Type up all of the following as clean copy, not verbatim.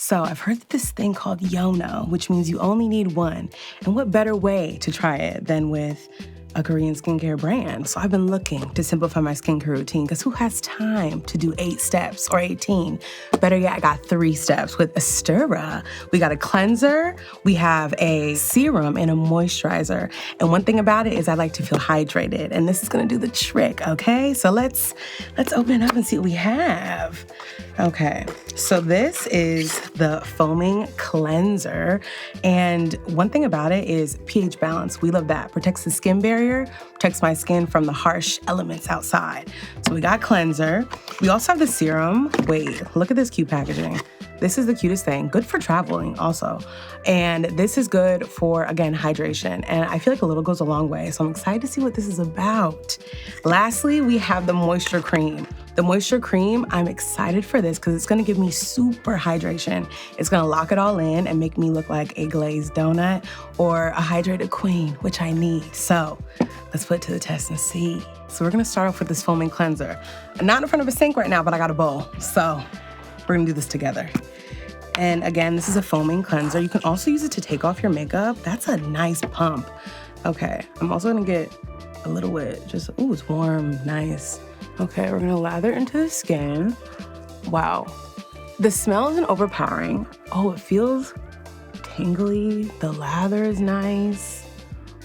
So I've heard this thing called Yono, which means you only need one. And what better way to try it than with a Korean skincare brand? So I've been looking to simplify my skincare routine because who has time to do 8 steps or 18? Better yet, I got 3 steps with Aestura. We got a cleanser, we have a serum, and a moisturizer. And one thing about it is I like to feel hydrated, and this is gonna do the trick, okay? So let's open it up and see what we have. Okay, so this is the foaming cleanser. And one thing about it is pH balance. We love that. Protects the skin barrier, protects my skin from the harsh elements outside. So we got cleanser. We also have the serum. Wait, look at this cute packaging. This is the cutest thing. Good for traveling also. And this is good for, again, hydration. And I feel like a little goes a long way. So I'm excited to see what this is about. Lastly, we have the moisture cream. The moisture cream, I'm excited for this because it's gonna give me super hydration. It's gonna lock it all in and make me look like a glazed donut or a hydrated queen, which I need. So let's put it to the test and see. So we're gonna start off with this foaming cleanser. I'm not in front of a sink right now, but I got a bowl. So we're gonna do this together. And again, this is a foaming cleanser. You can also use it to take off your makeup. That's a nice pump. Okay, I'm also gonna get a little wet. Just, ooh, it's warm, nice. Okay, we're gonna lather into the skin. Wow, the smell isn't overpowering. Oh, it feels tingly. The lather is nice.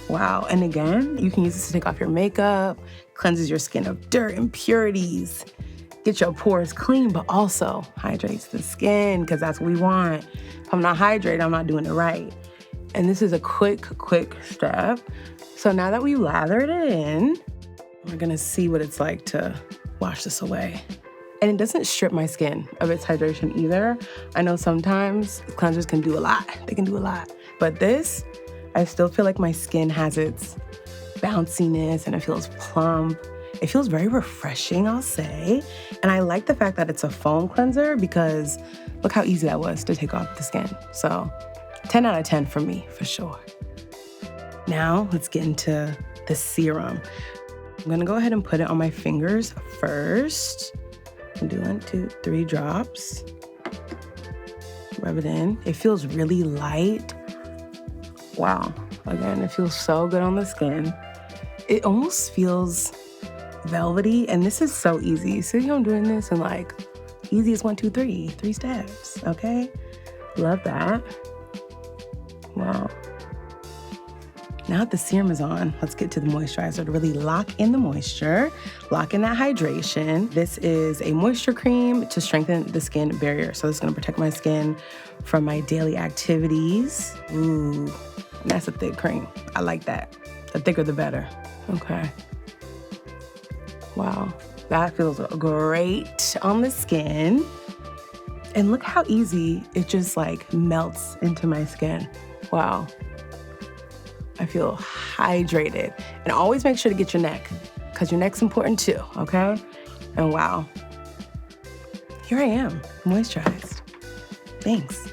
Wow, and again, you can use this to take off your makeup, cleanses your skin of dirt, impurities, get your pores clean, but also hydrates the skin, because that's what we want. If I'm not hydrated, I'm not doing it right. And this is a quick step. So now that we lathered it in, we're gonna see what it's like to wash this away. And it doesn't strip my skin of its hydration either. I know sometimes cleansers can do a lot. They can do a lot. But this, I still feel like my skin has its bounciness and it feels plump. It feels very refreshing, I'll say. And I like the fact that it's a foam cleanser because look how easy that was to take off the skin. So 10 out of 10 for me, for sure. Now let's get into the serum. I'm gonna go ahead and put it on my fingers first. I'm doing 2, 3 drops. Rub it in. It feels really light. Wow. Again, it feels so good on the skin. It almost feels velvety, and this is so easy. See how I'm doing this in like easy as 1, 2, 3 steps, okay? Love that. Wow. Now that the serum is on, let's get to the moisturizer to really lock in the moisture, lock in that hydration. This is a moisture cream to strengthen the skin barrier. So this is gonna protect my skin from my daily activities. Ooh, that's a thick cream. I like that. The thicker, the better. Okay. Wow, that feels great on the skin. And look how easy it just like melts into my skin. Wow. I feel hydrated. And always make sure to get your neck, because your neck's important too, okay? And wow, here I am, moisturized. Thanks.